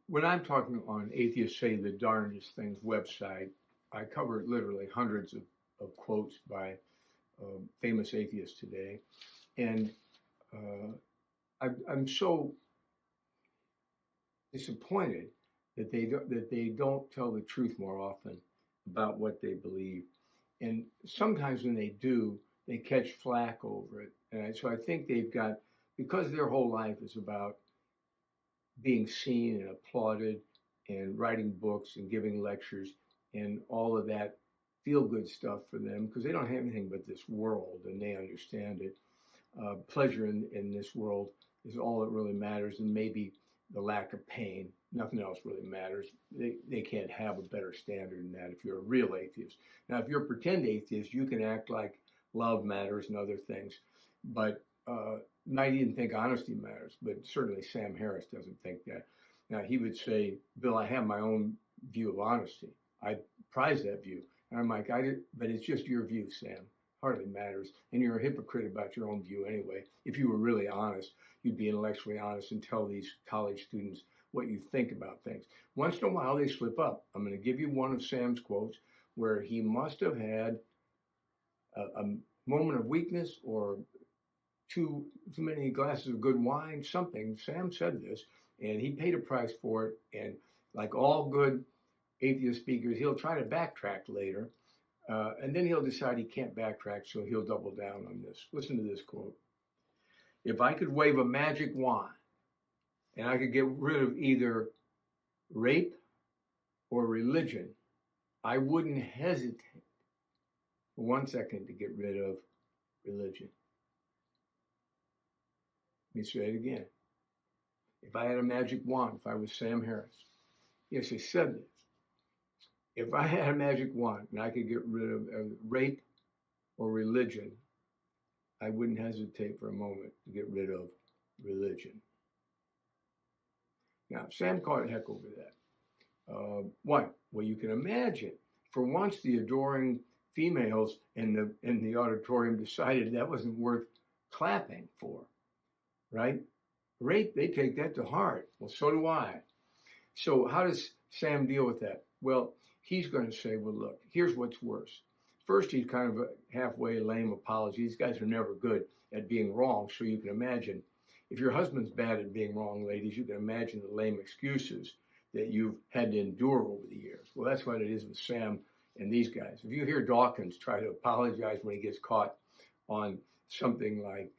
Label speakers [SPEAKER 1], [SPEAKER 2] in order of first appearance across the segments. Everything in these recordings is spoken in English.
[SPEAKER 1] When I'm talking on Atheists Say the Darndest Things website, I cover literally hundreds of quotes by famous atheists today. And I'm so disappointed that they don't tell the truth more often about what they believe. And sometimes when they do, they catch flack over it. And so I think they've got, because their whole life is about being seen and applauded and writing books and giving lectures and all of that feel good stuff for them, because they don't have anything but this world and they understand it. Pleasure in this world is all that really matters, and maybe the lack of pain. Nothing else really matters. They can't have a better standard than that if you're a real atheist. Now, if you're a pretend atheist, you can act like love matters and other things, but might even think honesty matters, but certainly Sam Harris doesn't think that. Now, he would say, Bill, I have my own view of honesty. I prize that view. And I'm like, but it's just your view, Sam. Hardly matters. And you're a hypocrite about your own view anyway. If you were really honest, you'd be intellectually honest and tell these college students what you think about things. Once in a while, they slip up. I'm going to give you one of Sam's quotes where he must have had a moment of weakness or too many glasses of good wine, something. Sam said this, and he paid a price for it. And like all good atheist speakers, he'll try to backtrack later, and then he'll decide he can't backtrack, so he'll double down on this. Listen to this quote. If I could wave a magic wand and I could get rid of either rape or religion, I wouldn't hesitate for 1 second to get rid of religion. Let me say it again. If I had a magic wand, if I was Sam Harris, yes, he said this. If I had a magic wand and I could get rid of rape or religion, I wouldn't hesitate for a moment to get rid of religion. Now, Sam caught heck over that. Why? Well, you can imagine. For once, the adoring females in the auditorium decided that wasn't worth clapping for, right? Rape, they take that to heart. Well, so do I. So how does Sam deal with that? Well, he's going to say, well, look, here's what's worse. First, he's kind of a halfway lame apology. These guys are never good at being wrong, so you can imagine. If your husband's bad at being wrong, ladies, you can imagine the lame excuses that you've had to endure over the years. Well, that's what it is with Sam and these guys. If you hear Dawkins try to apologize when he gets caught on something like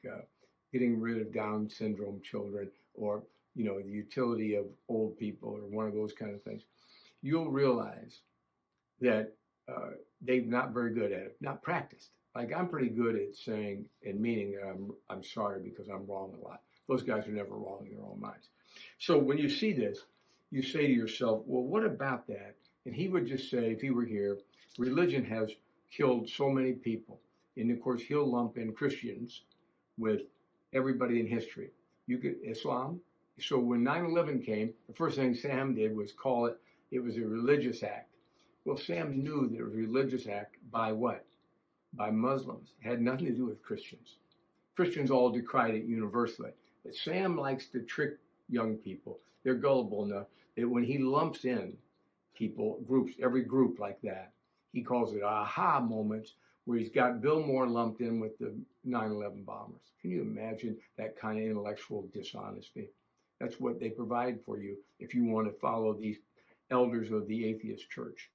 [SPEAKER 1] getting rid of Down syndrome children, or the utility of old people, or one of those kind of things, you'll realize that they're not very good at it, not practiced. Like, I'm pretty good at saying and meaning that I'm sorry because I'm wrong a lot. Those guys are never wrong in their own minds. So when you see this, you say to yourself, well, what about that? And he would just say, if he were here, religion has killed so many people. And of course, he'll lump in Christians with everybody in history. You get Islam. So when 9/11 came, the first thing Sam did was call it was a religious act. Well, Sam knew that it was a religious act by what? By Muslims. It had nothing to do with Christians. Christians all decried it universally. But Sam likes to trick young people. They're gullible enough that when he lumps in people, groups, every group like that, he calls it aha moments, where he's got Bill Moore lumped in with the 9/11 bombers. Can you imagine that kind of intellectual dishonesty? That's what they provide for you if you want to follow these elders of the atheist church.